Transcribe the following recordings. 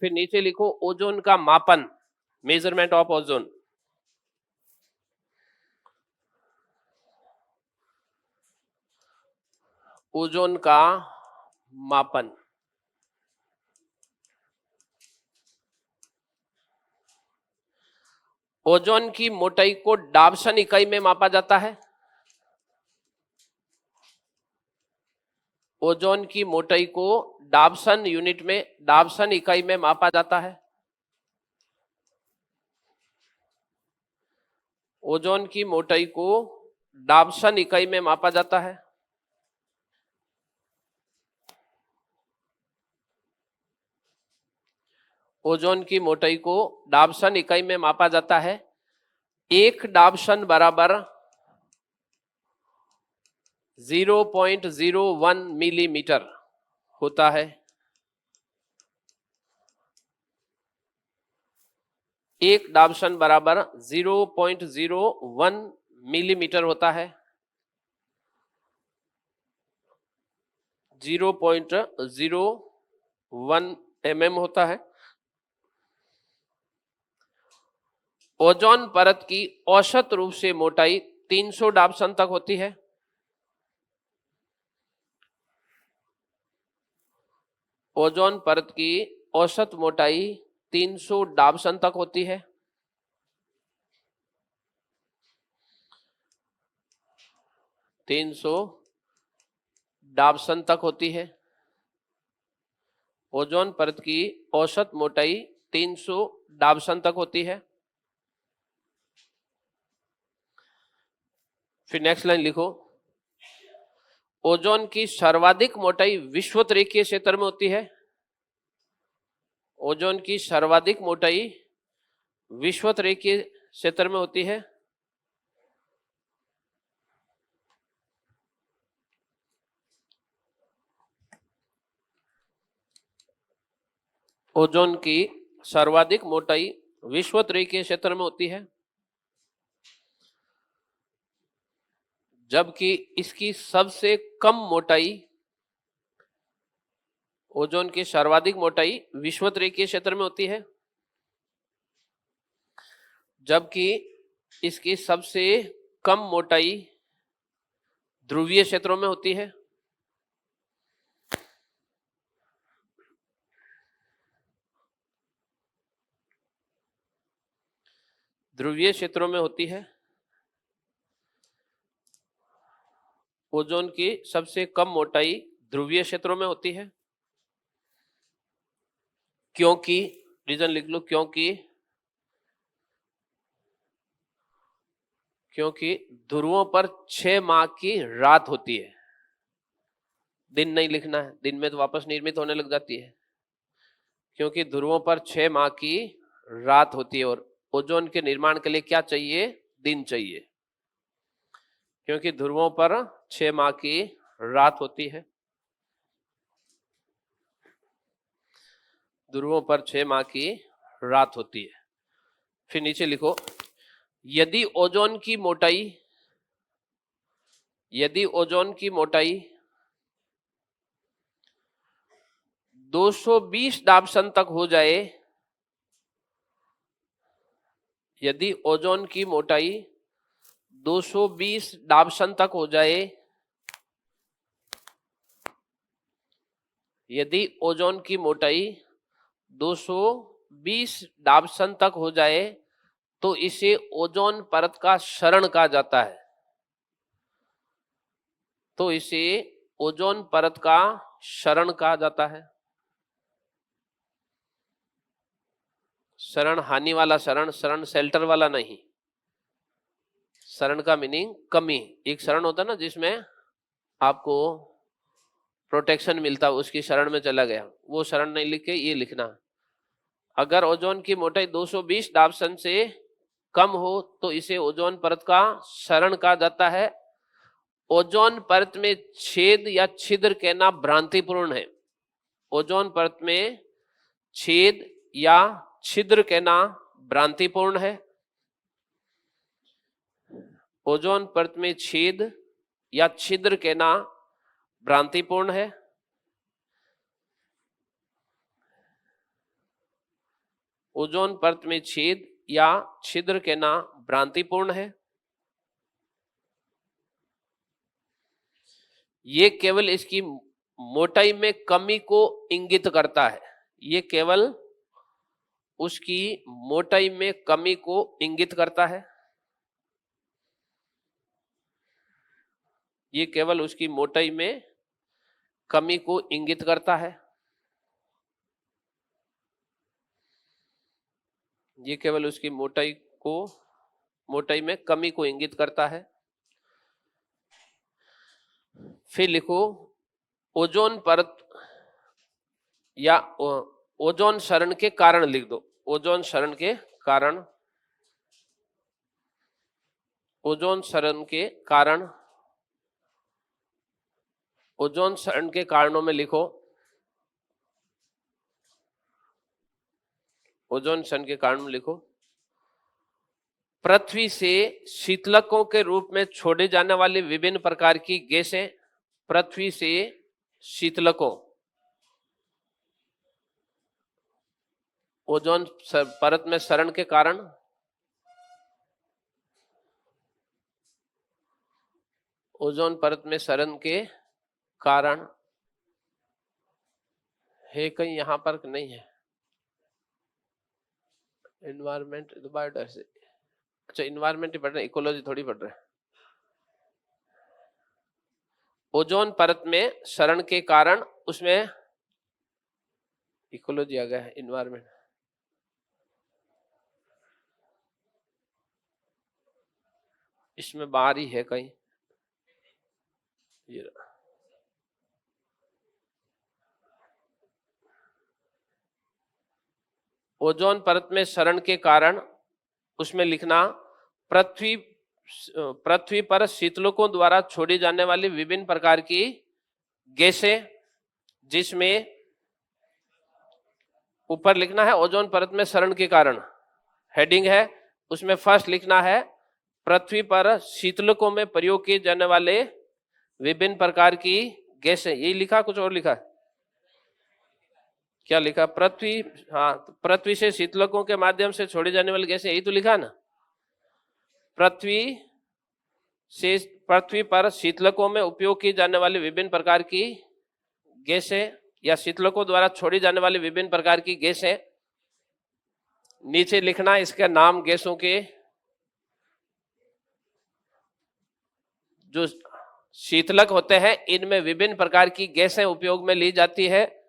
फिर नीचे लिखो ओजोन का मापन, मेजरमेंट ऑफ ओजोन। ओजोन का मापन। ओजोन की मोटाई को डाबसन इकाई में मापा जाता है। ओजोन की मोटाई को डाबसन यूनिट में, डाबसन इकाई में मापा जाता है। ओजोन की मोटाई को डाबसन इकाई में मापा जाता है। ओजोन की मोटाई को डाबसन इकाई में मापा जाता है। एक डाबसन बराबर 0.01 मिलीमीटर होता है। एक डाबसन बराबर 0.01 मिलीमीटर होता है। 0.01 mm होता है। ओजोन परत की औसत रूप से मोटाई 300 डाबसन तक होती है। ओजोन परत की औसत मोटाई 300 डाबसन तक होती है। डाबसन तक होती है। ओजोन परत की औसत मोटाई 300 डाबसन तक होती है। फिर नेक्स्ट लाइन लिखो, ओजोन की सर्वाधिक मोटाई विषुवतरेखीय क्षेत्र में होती है। ओजोन की सर्वाधिक मोटाई विषुवतरेखीय क्षेत्र में होती है। ओजोन की सर्वाधिक मोटाई विषुवतरेखीय क्षेत्र में होती है, जबकि इसकी सबसे कम मोटाई, ओजोन की सर्वाधिक मोटाई विषुवतरेखीय क्षेत्र में होती है, जबकि इसकी सबसे कम मोटाई ध्रुवीय क्षेत्रों में होती है। ध्रुवीय क्षेत्रों में होती है। ओजोन की सबसे कम मोटाई ध्रुवीय क्षेत्रों में होती है, क्योंकि, रीजन लिख लो, क्योंकि ध्रुवों पर 6 माह की रात होती है। दिन नहीं लिखना है, दिन में तो वापस निर्मित होने लग जाती है। क्योंकि ध्रुवों पर 6 माह की रात होती है, और ओजोन के निर्माण के लिए क्या चाहिए? दिन चाहिए। क्योंकि ध्रुवों पर 6 माह की रात होती है। ध्रुवों पर 6 माह की रात होती है। फिर नीचे लिखो, यदि ओजोन की मोटाई 220 डाबसन तक हो जाए, यदि ओजोन की मोटाई 220 डाबसन तक हो जाए, यदि ओजोन की मोटाई 220 डाबसन तक हो जाए तो इसे ओजोन परत का क्षरण कहा जाता है। तो इसे ओजोन परत का क्षरण कहा जाता है। क्षरण हानि वाला क्षरण, क्षरण शेल्टर वाला नहीं। क्षरण का मीनिंग कमी। एक क्षरण होता है ना जिसमें आपको प्रोटेक्शन मिलता, उसकी शरण में चला गया, वो शरण नहीं लिख के ये लिखना। अगर ओजोन की मोटाई 220 डाबसन से कम हो तो इसे ओजोन परत का क्षरण कहा जाता है। ओजोन परत में छेद या छिद्र कहना भ्रांतिपूर्ण है। ओजोन परत में छेद या छिद्र कहना भ्रांतिपूर्ण है। ओजोन परत में छेद या छिद्र कहना भ्रांतिपूर्ण है। ओजोन परत में छेद या छिद्र कहना भ्रांतिपूर्ण है। ये केवल इसकी मोटाई में कमी को इंगित करता है। ये केवल उसकी मोटाई में कमी को इंगित करता है। ये केवल उसकी मोटाई में कमी को इंगित करता है। ये केवल उसकी मोटाई में कमी को इंगित करता है। फिर लिखो ओजोन परत या ओजोन क्षरण के कारण लिख दो। ओजोन क्षरण के कारण, ओजोन क्षरण के कारण, ओजोन क्षरण के कारणों में लिखो ओजोन क्षरण के कारण में लिखो पृथ्वी से शीतलकों के रूप में छोड़े जाने वाली विभिन्न प्रकार की गैसें। पृथ्वी से शीतलकों, ओजोन परत में क्षरण के कारण, ओजोन परत में क्षरण के कारण है, कहीं यहां पर नहीं है। एनवायरमेंट, बायोडाइवर्सिटी, अच्छा इन्वायरमेंट ही पढ़ रहे हैं, इकोलॉजी थोड़ी पढ़ रहे हैं। ओजोन परत में क्षरण के कारण, उसमें इकोलॉजी आ गया है, इन्वायरमेंट इसमें बाहर ही है कहीं। ये ओजोन परत में क्षरण के कारण, उसमें लिखना पृथ्वी पर शीतलकों द्वारा छोड़ी जाने वाली विभिन्न प्रकार की गैसें, जिसमें ऊपर लिखना है ओजोन परत में क्षरण के कारण, हेडिंग है उसमें फर्स्ट लिखना है पृथ्वी पर शीतलकों में प्रयोग किए जाने वाले विभिन्न प्रकार की गैसें। यही लिखा, कुछ और लिखा? क्या लिखा? पृथ्वी, हाँ, पृथ्वी से शीतलकों के माध्यम से छोड़ी जाने वाली गैसें, यही तो लिखा ना। पृथ्वी पर शीतलकों में उपयोग की जाने वाली विभिन्न प्रकार की गैसें या शीतलकों द्वारा छोड़ी जाने वाली विभिन्न प्रकार की गैसें। नीचे लिखना इसके नाम गैसों के, जो शीतलक होते हैं इनमें विभिन्न प्रकार की गैसें उपयोग में ली जाती है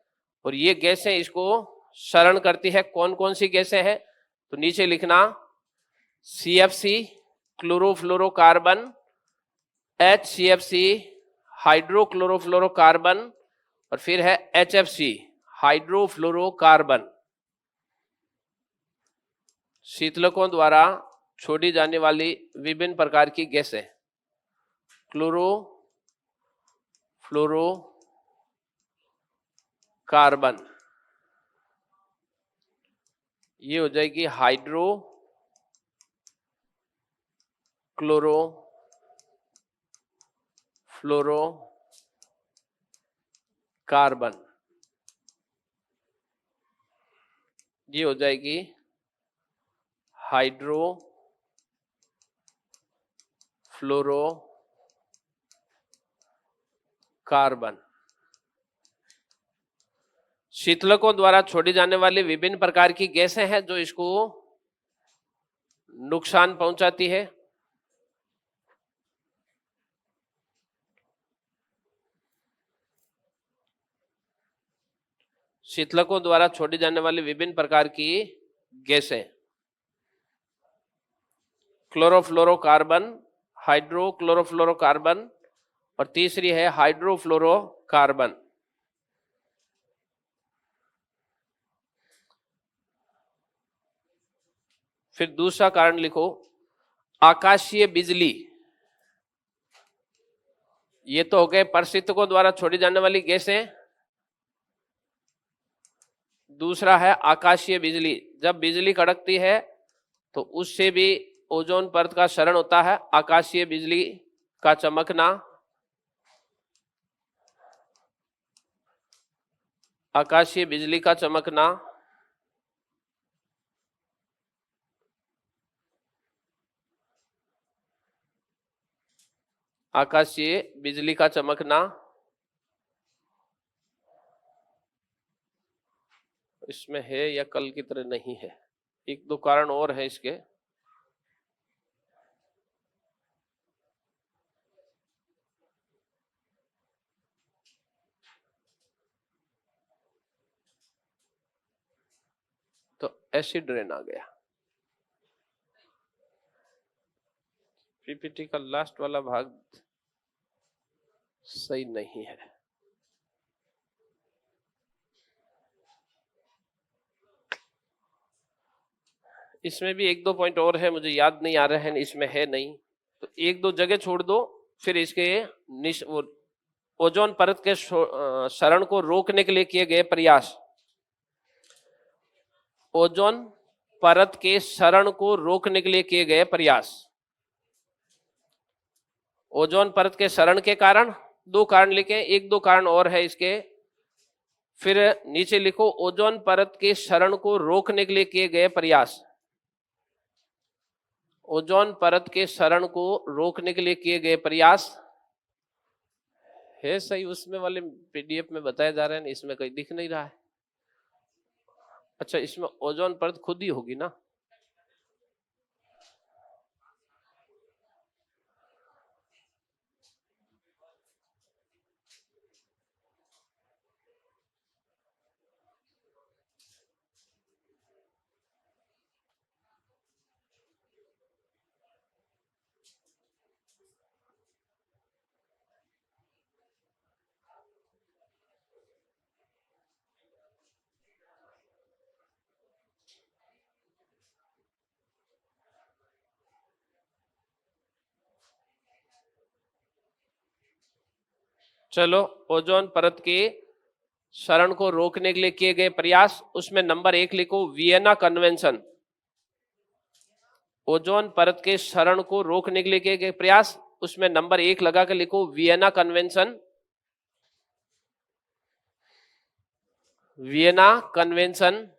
और ये गैसें इसको क्षरण करती है। कौन कौन सी गैसें हैं? तो नीचे लिखना CFC क्लोरोफ्लोरोकार्बन, HCFC हाइड्रोक्लोरोफ्लोरोकार्बन, और फिर है HFC हाइड्रोफ्लोरोकार्बन। शीतलकों द्वारा छोड़ी जाने वाली विभिन्न प्रकार की गैसें, क्लोरोफ्लोरोकार्बन, ये हो जाएगी हाइड्रो क्लोरो फ्लोरो कार्बन, ये हो जाएगी हाइड्रो फ्लोरो कार्बन। शीतलकों द्वारा छोड़ी जाने वाली विभिन्न प्रकार की गैसें हैं जो इसको नुकसान पहुंचाती है। शीतलकों द्वारा छोड़ी जाने वाली विभिन्न प्रकार की गैसें, क्लोरोफ्लोरोकार्बन, हाइड्रोक्लोरोफ्लोरोकार्बन, और तीसरी है हाइड्रोफ्लोरोकार्बन। फिर दूसरा कारण लिखो आकाशीय बिजली। ये तो हो गए परिस्थितियों द्वारा छोड़ी जाने वाली गैसें। दूसरा है आकाशीय बिजली। जब बिजली कड़कती है तो उससे भी ओजोन परत का क्षरण होता है। आकाशीय बिजली का चमकना, आकाशीय बिजली का चमकना आकाशीय बिजली का चमकना, इसमें है या कल की तरह नहीं है, एक दो कारण और है इसके। तो एसिड रेन आ गया। पीपीटी का लास्ट वाला भाग सही नहीं है। इसमें भी एक दो पॉइंट और है, मुझे याद नहीं आ रहे हैं, इसमें है नहीं, तो एक दो जगह छोड़ दो। फिर इसके ओजोन परत के क्षरण को रोकने के लिए किए गए प्रयास, ओजोन परत के क्षरण को रोकने के लिए किए गए प्रयास। ओजोन परत के क्षरण के कारण दो कारण लिखे, एक दो कारण और है इसके। फिर नीचे लिखो ओजोन परत के क्षरण को रोकने के लिए किए गए प्रयास, ओजोन परत के क्षरण को रोकने के लिए किए गए प्रयास है सही, उसमें वाले पीडीएफ में बताया जा रहा है, इसमें कहीं दिख नहीं रहा है। अच्छा, इसमें ओजोन परत खुद ही होगी ना। चलो, ओजोन परत के क्षरण को रोकने के लिए किए गए प्रयास, उसमें नंबर 1 लिखो वियना कन्वेंशन। ओजोन परत के क्षरण को रोकने के लिए किए गए प्रयास, उसमें नंबर 1 लगा के लिखो Vienna convention. Vienna convention,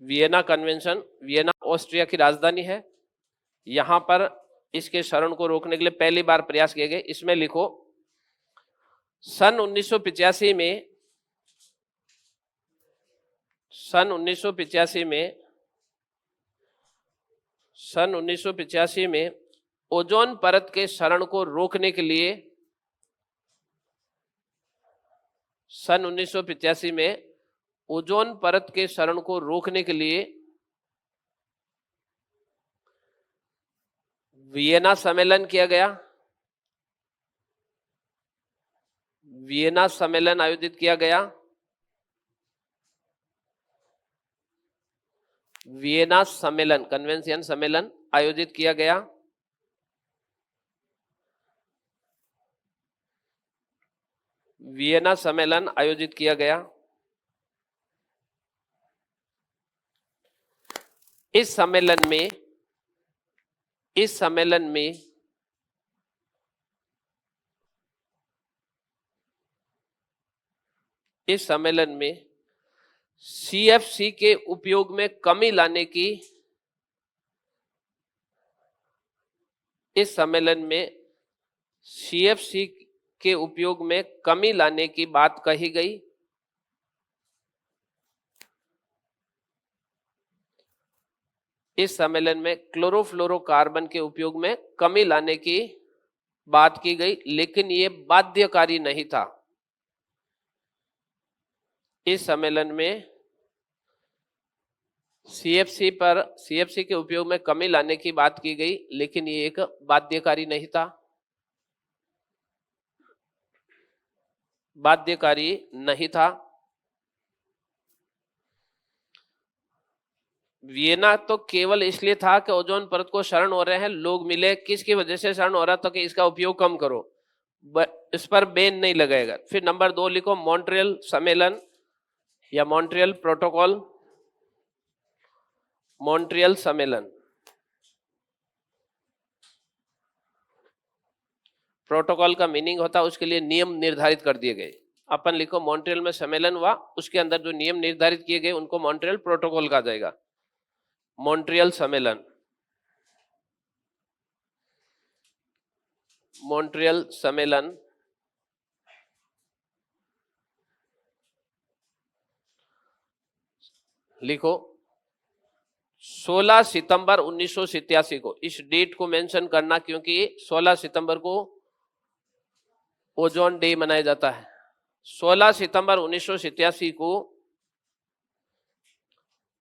Vienna convention, Vienna Austria की राजधानी है। यहां पर इसके क्षरण को रोकने के लिए पहली बार प्रयास किए गए। इसमें लिखो सन 1985 में, सन 1985 में ओजोन परत के क्षरण को रोकने के लिए, सन 1985 में ओजोन परत के क्षरण को रोकने के लिए वियना सम्मेलन किया गया, वियना सम्मेलन आयोजित किया गया, वियना सम्मेलन, कन्वेंशन सम्मेलन आयोजित किया गया। वियना सम्मेलन आयोजित किया गया। इस सम्मेलन में, इस सम्मेलन में इस सम्मेलन में सीएफसी के उपयोग में कमी लाने की, इस सम्मेलन में सीएफसी के उपयोग में कमी लाने की बात कही गई। इस सम्मेलन में क्लोरोफ्लोरोकार्बन के उपयोग में कमी लाने की बात की गई, लेकिन ये बाध्यकारी नहीं था। इस सम्मेलन में सीएफसी के उपयोग में कमी लाने की बात की गई, लेकिन ये एक बाध्यकारी नहीं था, बाध्यकारी नहीं था। वियना तो केवल इसलिए था कि ओजोन परत को क्षरण हो रहे हैं, लोग मिले, किसकी वजह से क्षरण हो रहा था कि इसका उपयोग कम करो, इस पर बैन नहीं लगाएगा। फिर नंबर 2 लिखो मॉन्ट्रियल सम्मेलन या मॉन्ट्रियल प्रोटोकॉल, मॉन्ट्रियल सम्मेलन। प्रोटोकॉल का मीनिंग होता है उसके लिए नियम निर्धारित कर दिए गए। अपन लिखो मॉन्ट्रियल में सम्मेलन हुआ, उसके अंदर जो नियम निर्धारित किए गए उनको मॉन्ट्रियल प्रोटोकॉल कहा जाएगा। मॉन्ट्रियल सम्मेलन, मॉन्ट्रियल सम्मेलन लिखो 16 सितंबर 1987 को। इस डेट को मेंशन करना क्योंकि 16 सितंबर को ओजोन डे मनाया जाता है। 16 सितंबर 1987 को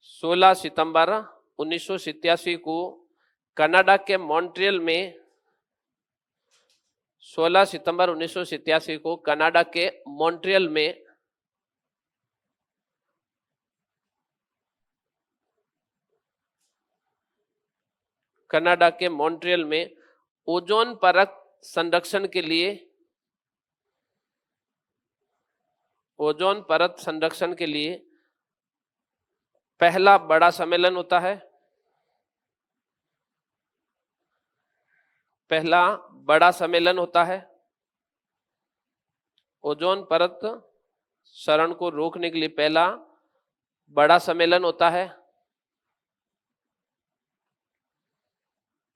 16 सितंबर 1987 को कनाडा के मॉन्ट्रियल में 16 सितंबर 1987 को कनाडा के मॉन्ट्रियल में कनाडा के मॉन्ट्रियल में ओजोन परत संरक्षण के लिए ओजोन परत संरक्षण के लिए पहला बड़ा सम्मेलन होता है। पहला बड़ा सम्मेलन होता है। ओजोन परत क्षरण को रोकने के लिए पहला बड़ा सम्मेलन होता है।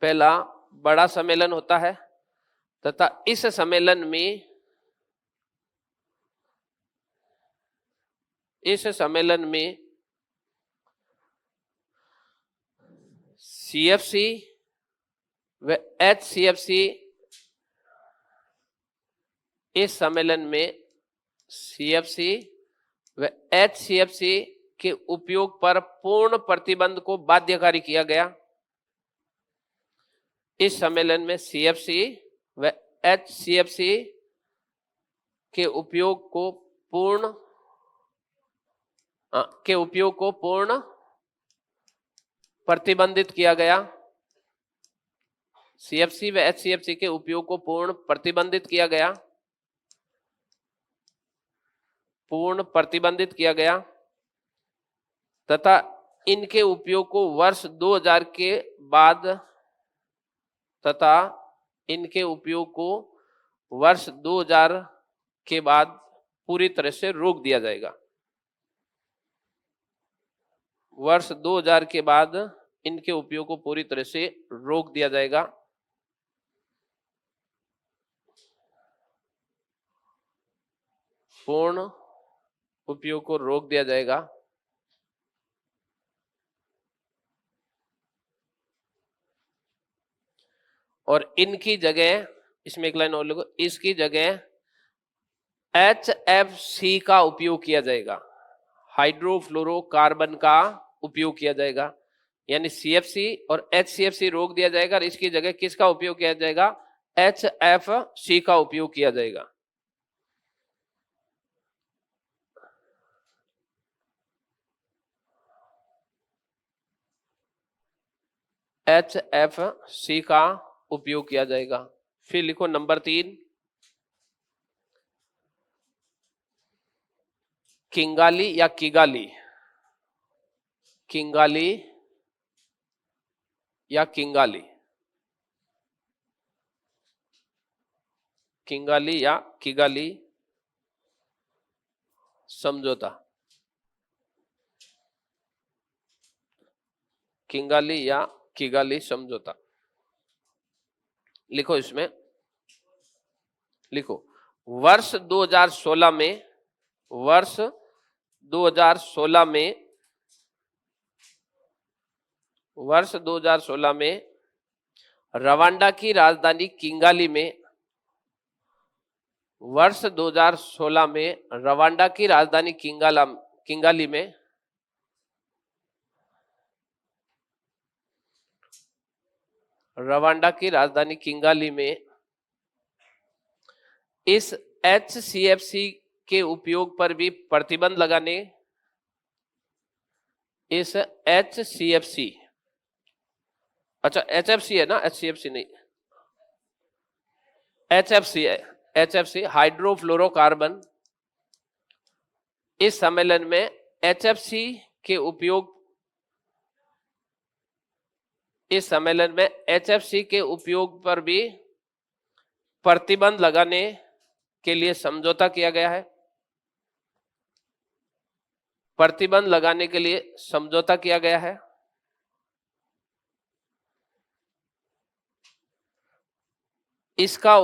पहला बड़ा सम्मेलन होता है तथा इस सम्मेलन में CFC व HCFC इस सम्मेलन में CFC व HCFC के उपयोग पर पूर्ण प्रतिबंध को बाध्यकारी किया गया। इस सम्मेलन में CFC व HCFC के उपयोग को पूर्ण प्रतिबंधित किया गया। CFC व HCFC के उपयोग को पूर्ण प्रतिबंधित किया गया। पूर्ण प्रतिबंधित किया गया तथा इनके उपयोग को वर्ष 2000 के बाद वर्ष 2000 के बाद पूरी तरह से रोक दिया जाएगा। वर्ष 2000 के बाद इनके उपयोग को पूरी तरह से रोक दिया जाएगा। पूर्ण उपयोग को रोक दिया जाएगा। और इनकी जगह, इसमें एक लाइन और लिखो, इसकी जगह HFC का उपयोग किया जाएगा। हाइड्रोफ्लोरोकार्बन का उपयोग किया जाएगा। यानी CFC और HCFC रोक दिया जाएगा और इसकी जगह किसका उपयोग किया जाएगा? HFC का उपयोग किया जाएगा। HFC का उपयोग किया जाएगा। फिर लिखो नंबर 3, किंगाली या किगाली। किंगाली या किंगाली। किंगाली या किगाली समझौता। किंगाली या किगाली समझौता लिखो। इसमें लिखो वर्ष 2016 में रवांडा की राजधानी किंगाली में रवांडा की राजधानी किंगाली में रवांडा की राजधानी किंगाली में इस HCFC के उपयोग पर भी प्रतिबंध लगाने, इस HCFC, अच्छा HFC है ना, HCFC नहीं, HFC है, HFC हाइड्रोफ्लोरोकार्बन। इस सम्मेलन में HFC के उपयोग, इस सम्मेलन में HFC के उपयोग पर भी प्रतिबंध लगाने के लिए समझौता किया गया है। प्रतिबंध लगाने के लिए समझौता किया गया है। इसका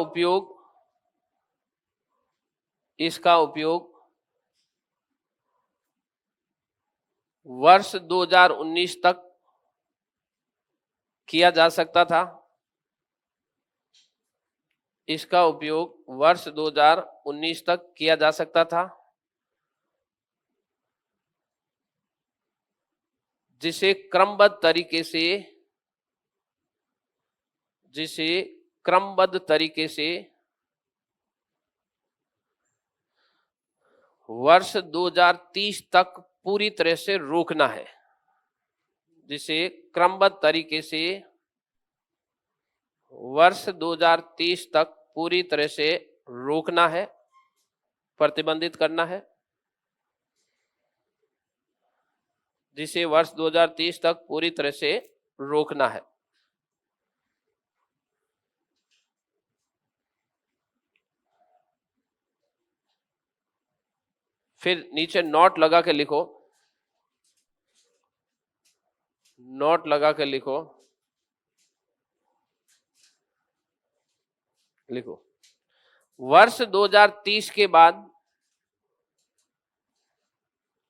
उपयोग वर्ष 2019 तक किया जा सकता था। इसका उपयोग वर्ष 2019 तक किया जा सकता था, जिसे क्रमबद्ध तरीके से वर्ष 2030 तक पूरी तरह से रोकना है। जिसे क्रमबद्ध तरीके से वर्ष 2030 तक पूरी तरह से रोकना है, प्रतिबंधित करना है। जिसे वर्ष 2030 तक पूरी तरह से रोकना है। फिर नीचे नोट लगा के लिखो, नोट लगा के लिखो, वर्ष 2030 के बाद,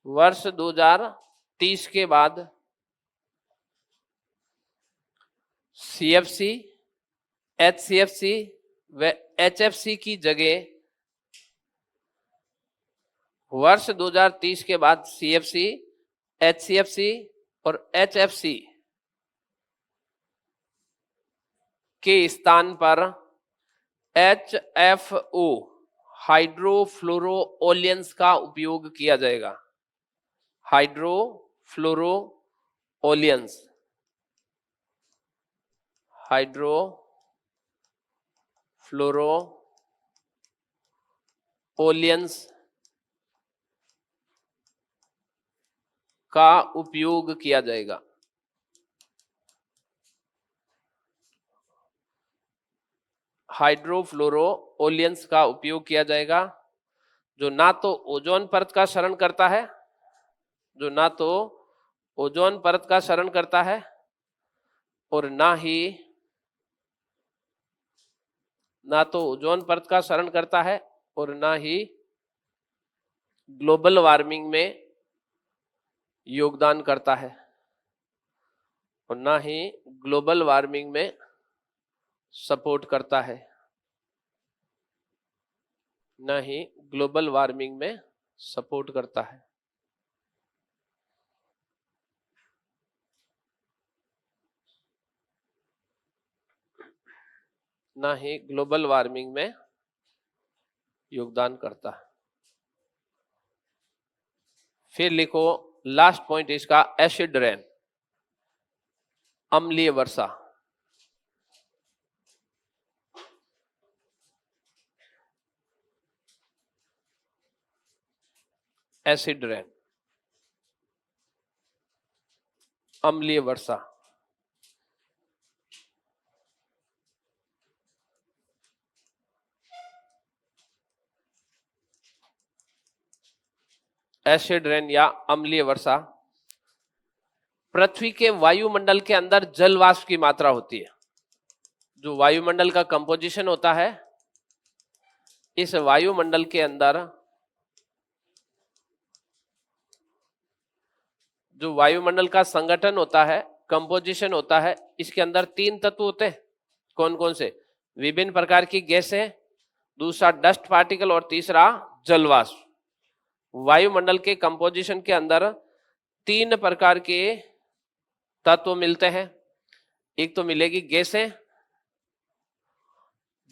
वर्ष 2030 के बाद CFC, HCFC व HFC की जगह, वर्ष 2030 के बाद CFC, HCFC और HFC के स्थान पर HFO हाइड्रोफ्लोरोओलियंस का उपयोग किया जाएगा। हाइड्रोफ्लोरोओलियंस, हाइड्रोफ्लोरोओलियंस का उपयोग किया जाएगा। हाइड्रोफ्लोरोओलियंस का उपयोग किया जाएगा, जो ना तो ओजोन परत का क्षरण करता है, जो ना तो ओजोन परत का क्षरण करता है और ना तो ओजोन परत का क्षरण करता है और ना ही ग्लोबल वार्मिंग में योगदान करता है, और ना ही ग्लोबल वार्मिंग में सपोर्ट करता है, ना ही ग्लोबल वार्मिंग में सपोर्ट करता है। ना ही ग्लोबल वार्मिंग में योगदान करता है। फिर लिखो लास्ट पॉइंट इसका, एसिड रेन, अम्लीय वर्षा। एसिड रेन, अम्लीय वर्षा। एसिड रेन या अम्लीय वर्षा पृथ्वी के वायुमंडल के अंदर जल वाष्प की मात्रा होती है। जो वायुमंडल का कंपोजिशन होता है, इस वायुमंडल के अंदर जो वायुमंडल का संगठन होता है, कंपोजिशन होता है, इसके अंदर 3 तत्व होते हैं। कौन कौन से? विभिन्न प्रकार की गैसें, दूसरा डस्ट पार्टिकल और तीसरा जल वाष्प। वायुमंडल के कंपोजिशन के अंदर 3 प्रकार के तत्व मिलते हैं। एक तो मिलेगी गैसें,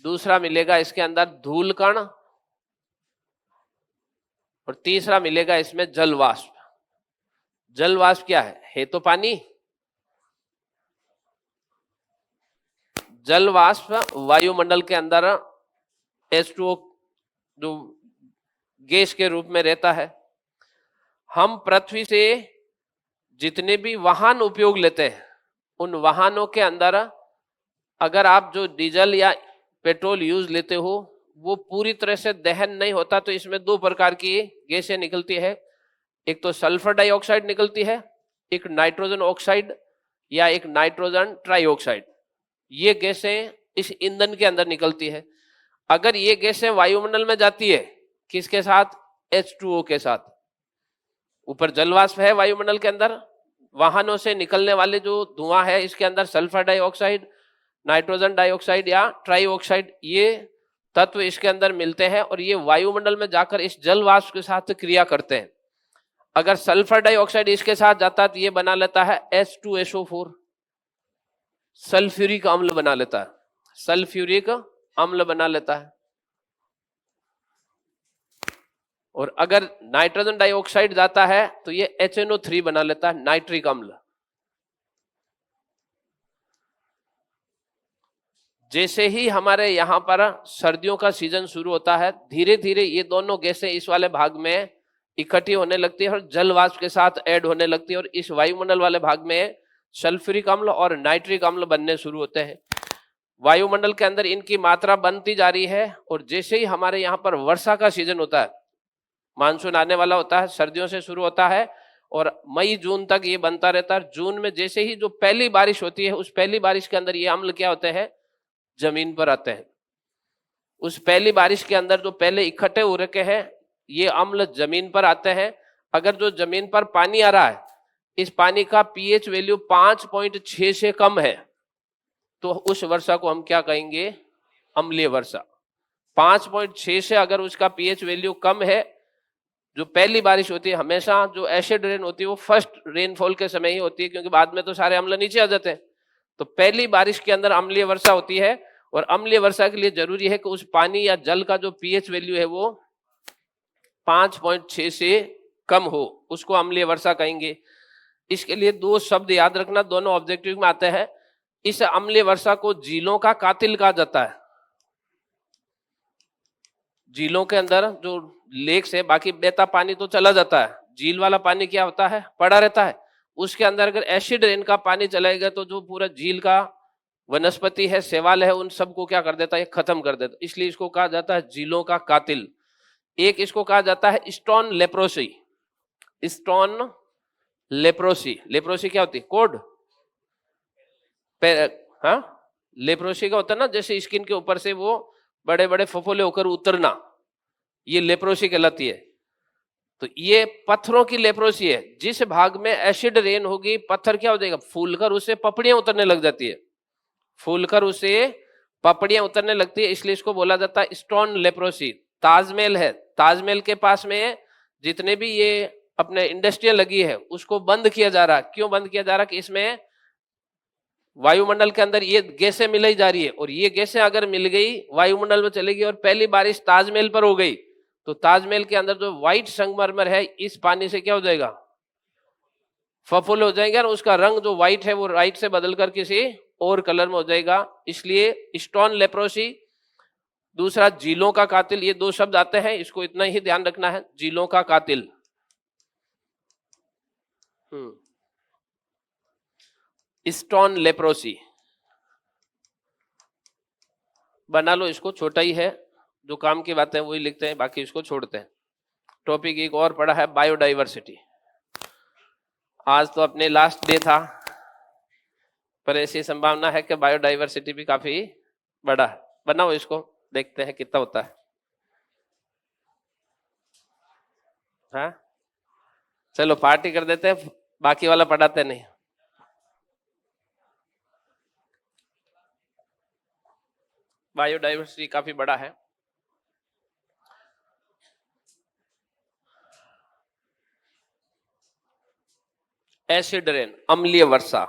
दूसरा मिलेगा इसके अंदर धूल कण और तीसरा मिलेगा इसमें जल वाष्प। जल वाष्प क्या है तो पानी। जल वाष्प वायुमंडल के अंदर H2O जो गैस के रूप में रहता है। हम पृथ्वी से जितने भी वाहन उपयोग लेते हैं, उन वाहनों के अंदर अगर आप जो डीजल या पेट्रोल यूज लेते हो, वो पूरी तरह से दहन नहीं होता, तो इसमें 2 प्रकार की गैसें निकलती है। एक तो सल्फर डाइऑक्साइड निकलती है, एक नाइट्रोजन ऑक्साइड या एक नाइट्रोजन ट्राइऑक्साइड। ये गैसें इस ईंधन के अंदर निकलती है। अगर ये गैसें वायुमंडल में जाती है, किसके साथ? H2O के साथ। ऊपर जलवाष्प है वायुमंडल के अंदर, वाहनों से निकलने वाले जो धुआं है इसके अंदर सल्फर डाइऑक्साइड, नाइट्रोजन डाइऑक्साइड या ट्राइऑक्साइड, ये तत्व इसके अंदर मिलते हैं और ये वायुमंडल में जाकर इस जल वाष्प के साथ क्रिया करते हैं। अगर सल्फर डाइऑक्साइड इसके साथ जाता है तो ये बना लेता है H2SO4, सल्फ्यूरिक अम्ल बना लेता है, सल्फ्यूरिक अम्ल बना लेता है। और अगर नाइट्रोजन डाइऑक्साइड जाता है तो ये HNO3 बना लेता है, नाइट्रिक अम्ल। जैसे ही हमारे यहां पर सर्दियों का सीजन शुरू होता है, धीरे धीरे ये दोनों गैसें इस वाले भाग में इकट्ठी होने लगती है और जल वाष्प के साथ ऐड होने लगती है और इस वायुमंडल वाले भाग में सल्फ्यूरिक अम्ल और नाइट्रिक अम्ल बनने शुरू होते हैं। वायुमंडल के अंदर इनकी मात्रा बनती जा रही है और जैसे ही हमारे यहाँ पर वर्षा का सीजन होता है, मानसून आने वाला होता है, सर्दियों से शुरू होता है और मई जून तक ये बनता रहता है। जून में जैसे ही जो पहली बारिश होती है, उस पहली बारिश के अंदर ये अम्ल क्या होते हैं? जमीन पर आते हैं। उस पहली बारिश के अंदर जो पहले इकट्ठे हो रखे हैं, ये अम्ल जमीन पर आते हैं। अगर जो जमीन पर पानी आ रहा है, इस पानी का पीएच वैल्यू 5.6 से कम है, तो उस वर्षा को हम क्या कहेंगे? अम्लीय वर्षा। 5.6 से अगर उसका पीएच वैल्यू कम है, जो पहली बारिश होती है, हमेशा जो एसिड रेन होती है वो फर्स्ट रेनफॉल के समय ही होती है, क्योंकि बाद में तो सारे अम्ल नीचे आ जाते हैं। तो पहली बारिश के अंदर अम्लीय वर्षा होती है और अम्लीय वर्षा के लिए जरूरी है कि उस पानी या जल का जो पीएच वैल्यू है वो 5.6 से कम हो, उसको अम्लीय वर्षा कहेंगे। इसके लिए दो शब्द याद रखना, दोनों ऑब्जेक्टिव में आते हैं। इस अम्लीय वर्षा को झीलों का कातिल कहा जाता है। झीलों के अंदर जो लेक से बाकी बहता पानी तो चला जाता है, झील वाला पानी क्या होता है? पड़ा रहता है। उसके अंदर अगर एसिड रेन का पानी चलाएगा तो जो पूरा झील का वनस्पति है, शैवाल है, उन सबको क्या कर देता है? खत्म कर देता है। इसलिए इसको कहा जाता है झीलों का कातिल। एक इसको कहा जाता है stone leprosy. Stone leprosy, leprosy क्या होती है? कोड। हाँ, लेप्रोसी का होता है ना, जैसे स्किन के ऊपर से वो बड़े बड़े फफोले होकर उतरना, ये लेप्रोसी कहलाती है। तो ये पत्थरों की लेप्रोसी है। जिस भाग में एसिड रेन होगी, पत्थर क्या हो जाएगा? फूलकर उसे पपड़ियां उतरने लग जाती है, फूलकर उसे पपड़ियां उतरने लगती है, इसलिए इसको बोला जाता है स्टोन लेप्रोसी। ताजमहल है, ताजमहल के पास में जितने भी ये अपने इंडस्ट्रियल लगी है, उसको बंद किया जा रहा है। क्यों बंद किया जा रहा है? कि इसमें वायुमंडल के अंदर ये गैसें मिलाई जा रही है और ये गैसें अगर मिल गई, वायुमंडल में चलेगी और पहली बारिश ताजमहल पर हो गई, तो ताजमहल के अंदर जो व्हाइट संगमरमर है, इस पानी से क्या हो जाएगा? फफूल हो जाएंगे और उसका रंग जो व्हाइट है वो व्हाइट से बदलकर किसी और कलर में हो जाएगा। इसलिए स्टोन लेप्रोसी। दूसरा झीलों का कातिल, ये दो शब्द आते हैं, इसको इतना ही ध्यान रखना है, झीलों का कातिल। स्टोन लेप्रोसी बना लो, इसको छोटा ही है, जो काम की बातें वही लिखते हैं, बाकी इसको छोड़ते हैं। टॉपिक एक और पढ़ा है, बायोडाइवर्सिटी। आज तो अपने लास्ट डे था, पर ऐसी संभावना है कि बायोडाइवर्सिटी भी काफी बड़ा है। बनाओ इसको, देखते हैं कितना होता है। हाँ, चलो पार्टी कर देते हैं, बाकी वाला पढ़ाते नहीं। बायोडाइवर्सिटी काफी बड़ा है। एसिड रेन, अम्लीय वर्षा।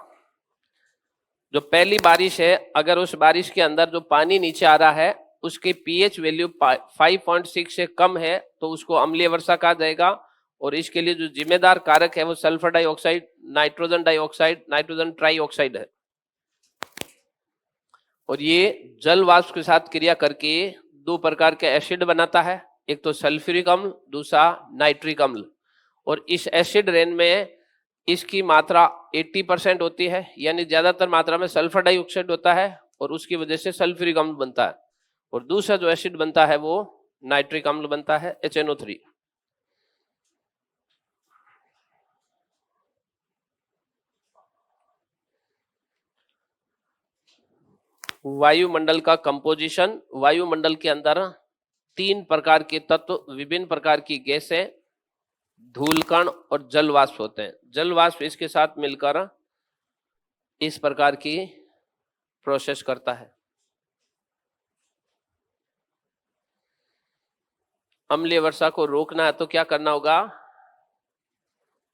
जो पहली बारिश है, अगर उस बारिश के अंदर जो पानी नीचे आ रहा है उसके पीएच वैल्यू 5.6 से कम है, तो उसको अम्लीय वर्षा कहा जाएगा। और इसके लिए जो जिम्मेदार कारक है वो sulphur dioxide, nitrogen dioxide, nitrogen trioxide है। और ये जल वाष्प के साथ क्रिया करके दो प्रकार के एसिड बनाता है, एक तो सल्फ्यूरिक अम्ल, दूसरा नाइट्रिक अम्ल। और इस एसिड रेन में इसकी मात्रा 80% होती है, यानी ज्यादातर मात्रा में सल्फर डाइऑक्साइड होता है और उसकी वजह से सल्फ्यूरिक अम्ल बनता है। और दूसरा जो एसिड बनता है वो नाइट्रिक अम्ल बनता है, HNO3। वायुमंडल का कंपोजिशन, वायुमंडल के अंदर 3 प्रकार के तत्व, विभिन्न प्रकार की गैसें, धूलकण और जल वाष्प होते हैं। जल वाष्प इसके साथ मिलकर इस प्रकार की प्रोसेस करता है। अम्लीय वर्षा को रोकना है तो क्या करना होगा?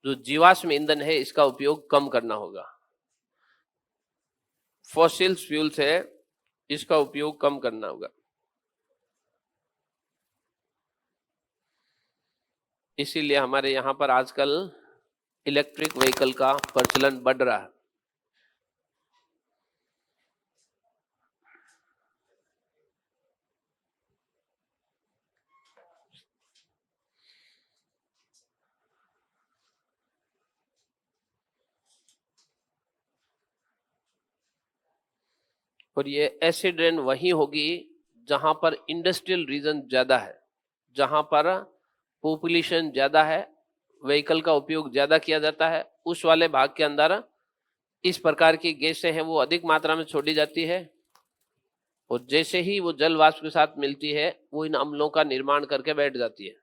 जो जीवाश्म ईंधन है इसका उपयोग कम करना होगा। फॉसिल फ्यूल्स है इसका उपयोग कम करना होगा। इसीलिए हमारे यहाँ पर आजकल इलेक्ट्रिक व्हीकल का प्रचलन बढ़ रहा है। और ये एसिड रेन वही होगी जहां पर इंडस्ट्रियल रीजन ज्यादा है, जहां पर पॉपुलेशन ज्यादा है, व्हीकल का उपयोग ज्यादा किया जाता है, उस वाले भाग के अंदर इस प्रकार की गैसें हैं वो अधिक मात्रा में छोड़ी जाती है। और जैसे ही वो जल वाष्प के साथ मिलती है वो इन अम्लों का निर्माण करके बैठ जाती है।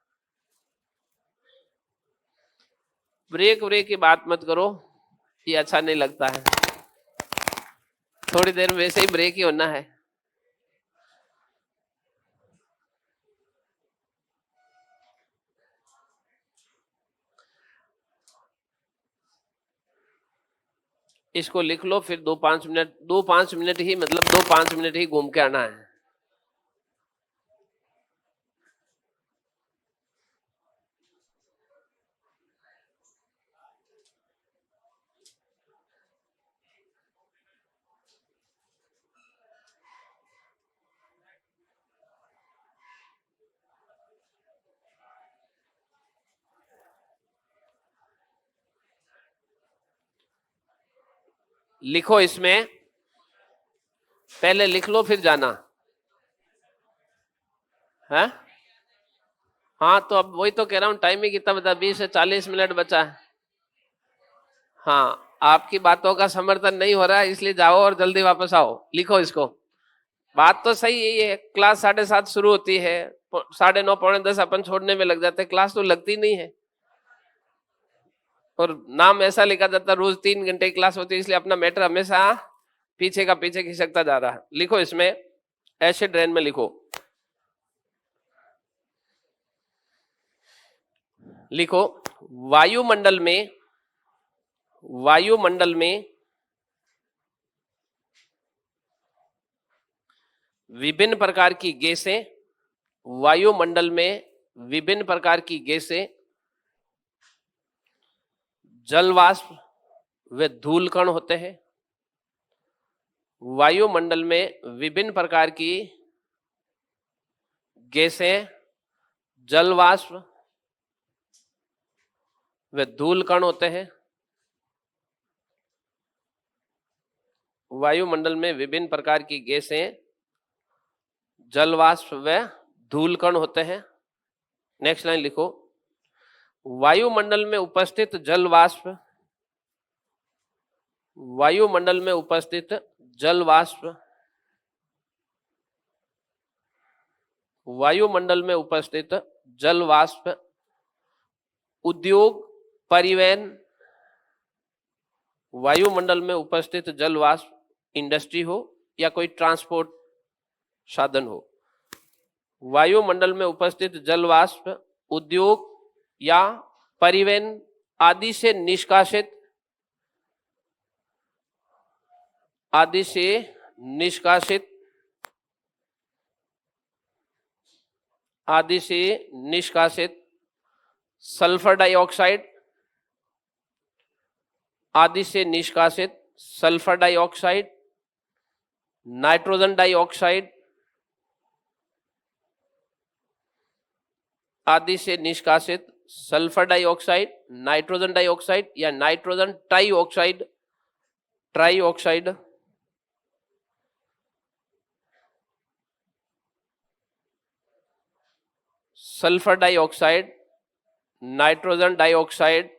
ब्रेक ब्रेक की बात मत करो, ये अच्छा नहीं लगता है। थोड़ी देर में वैसे ही ब्रेक ही होना है। इसको लिख लो, फिर 2-5 मिनट ही, मतलब 2-5 मिनट ही घूम के आना है। लिखो, इसमें पहले लिख लो फिर जाना है। हाँ तो अब वही तो कह रहा हूँ, टाइम ही कितना बचा? 20 से 40 मिनट बचा है। हाँ, आपकी बातों का समर्थन नहीं हो रहा है, इसलिए जाओ और जल्दी वापस आओ। लिखो इसको। बात तो सही यही है, क्लास 7:30 शुरू होती है, 9:30 9:45 अपन छोड़ने में लग जाते हैं, क्लास तो लगती नहीं है। और नाम ऐसा लिखा जाता है रोज 3 घंटे की क्लास होती है, इसलिए अपना मैटर हमेशा पीछे का पीछे खिसकता जा रहा है। लिखो इसमें, एसिड रेन में लिखो, लिखो वायुमंडल में विभिन्न प्रकार की गैसें, वायुमंडल में विभिन्न प्रकार की गैसें, जल वाष्प व धूल कण होते हैं। वायुमंडल में विभिन्न प्रकार की गैसें, जल वाष्प व धूल कण होते हैं। वायुमंडल में विभिन्न प्रकार की गैसें, जल वाष्प व धूल कण होते हैं। नेक्स्ट लाइन लिखो, वायुमंडल में उपस्थित जल वाष्प, वायुमंडल में उपस्थित जल वाष्प, वायुमंडल में उपस्थित जल वाष्प उद्योग, परिवहन, वायुमंडल में उपस्थित जल वाष्प इंडस्ट्री हो या कोई ट्रांसपोर्ट साधन हो, वायुमंडल में उपस्थित जल वाष्प उद्योग या परिवहन आदि से निष्कासित सल्फर डाइऑक्साइड, आदि से निष्कासित सल्फर डाइऑक्साइड, नाइट्रोजन डाइऑक्साइड, आदि से निष्कासित सल्फर डाइऑक्साइड, नाइट्रोजन डाइऑक्साइड या nitrogen trioxide, sulphur dioxide, nitrogen dioxide,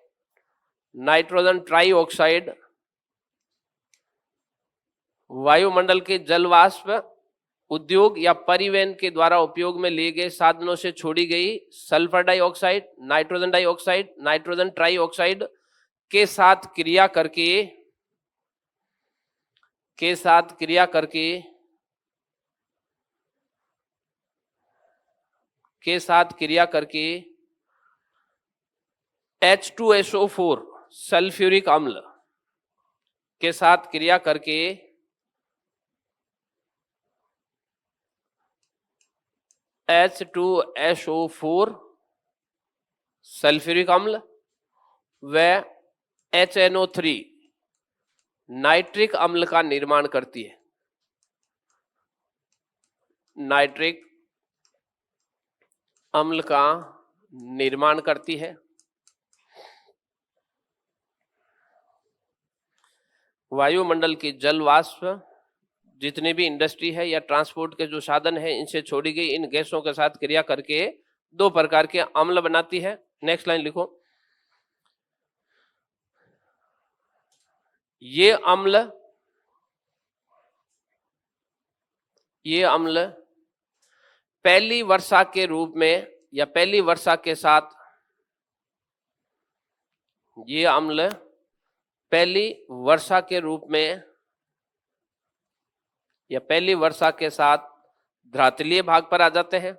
nitrogen trioxide, वायुमंडल के जल वाष्प उद्योग या परिवहन के द्वारा उपयोग में लिए गए साधनों से छोड़ी गई sulphur dioxide, nitrogen dioxide, nitrogen trioxide के साथ क्रिया करके H2SO4 सल्फ्यूरिक अम्ल के साथ क्रिया करके H2SO4 सल्फ्यूरिक अम्ल व HNO3 नाइट्रिक अम्ल का निर्माण करती है। नाइट्रिक अम्ल का निर्माण करती है। वायुमंडल की जल वाष्प जितने भी इंडस्ट्री है या ट्रांसपोर्ट के जो साधन है इनसे छोड़ी गई इन गैसों के साथ क्रिया करके दो प्रकार के अम्ल बनाती है। नेक्स्ट लाइन लिखो। ये अम्ल पहली वर्षा के रूप में या पहली वर्षा के साथ, ये अम्ल पहली वर्षा के रूप में या पहली वर्षा के साथ धरातलीय भाग पर आ जाते हैं।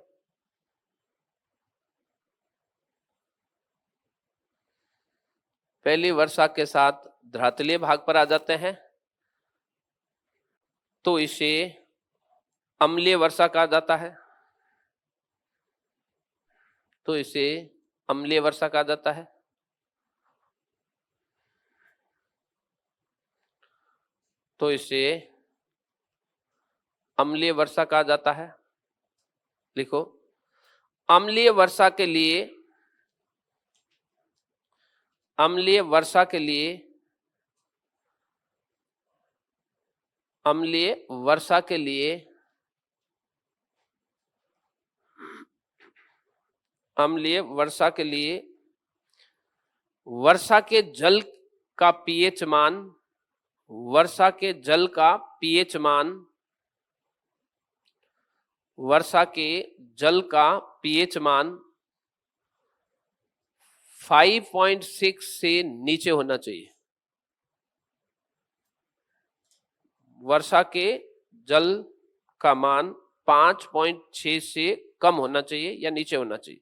पहली वर्षा के साथ धरातलीय भाग पर आ जाते हैं तो इसे अम्लीय वर्षा कहा जाता है। तो इसे अम्लीय वर्षा कहा जाता है। तो इसे अम्लीय वर्षा कहा जाता है। लिखो, अम्लीय वर्षा के लिए अम्लीय वर्षा के लिए वर्षा के जल का पीएच मान, वर्षा के जल का पीएच मान 5.6 से नीचे होना चाहिए। वर्षा के जल का मान 5.6 से कम होना चाहिए या नीचे होना चाहिए।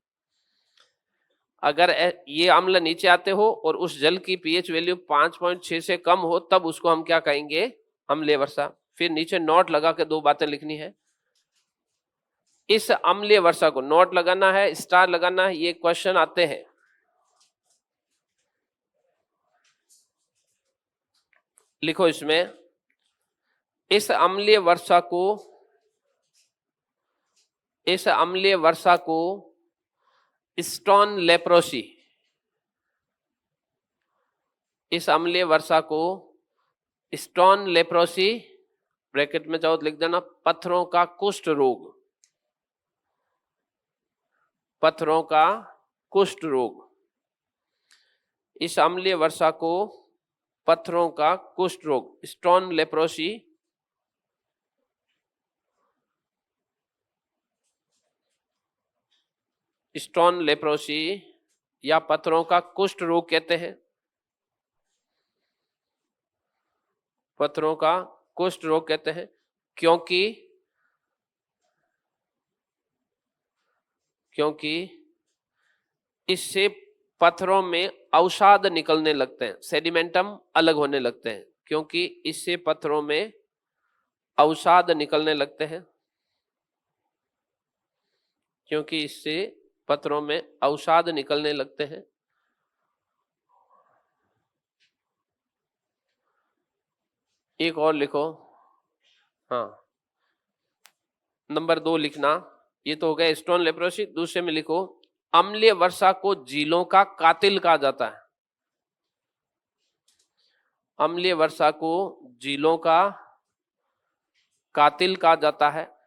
अगर ये अम्ल नीचे आते हो और उस जल की पीएच वैल्यू 5.6 से कम हो तब उसको हम क्या कहेंगे? अम्लीय वर्षा। फिर नीचे नोट लगा के दो बातें लिखनी है। इस अम्लीय वर्षा को नोट लगाना है, स्टार लगाना है, ये क्वेश्चन आते हैं। लिखो इसमें, इस अम्लीय वर्षा को स्टोन लेप्रोसी, इस अम्लीय वर्षा को स्टोन लेप्रोसी, ब्रैकेट में चाहो तो लिख देना पत्थरों का कुष्ठ रोग, पत्थरों का कुष्ठ रोग। इस अम्लीय वर्षा को पत्थरों का कुष्ठ रोग, स्टोन लेप्रोसी, स्टोन लेप्रोसी या पत्थरों का कुष्ठ रोग कहते हैं। पत्थरों का कुष्ठ रोग कहते हैं क्योंकि इससे पत्थरों में अवसाद निकलने लगते हैं, सेडिमेंटम अलग होने लगते हैं। क्योंकि इससे पत्थरों में अवसाद निकलने लगते हैं, क्योंकि इससे पत्थरों में अवसाद निकलने लगते हैं। एक और लिखो, हाँ, नंबर 2 लिखना। ये तो हो गया स्टोन लेप्रोसी। दूसरे में लिखो, अम्लीय वर्षा को झीलों का कातिल कहा जाता है। अम्लीय वर्षा को झीलों का कातिल कहा जाता है।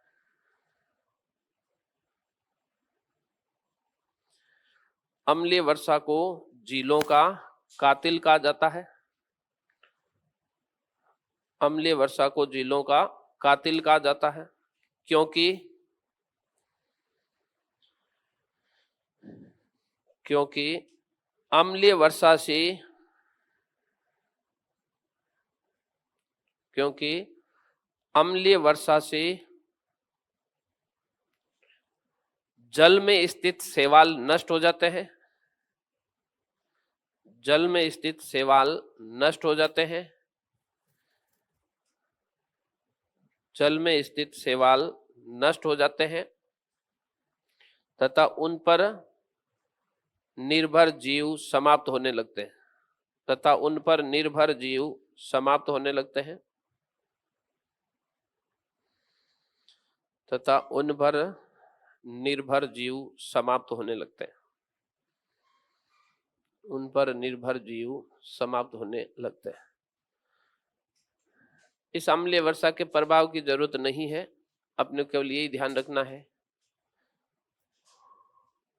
अम्लीय वर्षा को झीलों का कातिल कहा जाता है। अम्लीय वर्षा को झीलों का कातिल कहा जाता है, क्योंकि अम्लीय वर्षा से जल में स्थित शैवाल नष्ट हो जाते हैं। जल में स्थित शैवाल नष्ट हो जाते हैं। जल में स्थित शैवाल नष्ट हो जाते हैं तथा उन पर निर्भर जीव समाप्त होने लगते हैं। तथा उन पर निर्भर जीव समाप्त होने लगते हैं। तथा उन पर निर्भर जीव समाप्त होने लगते हैं। उन पर निर्भर जीव समाप्त होने लगते हैं। इस अम्लीय वर्षा के प्रभाव की जरूरत नहीं है, अपने को केवल यही ध्यान रखना है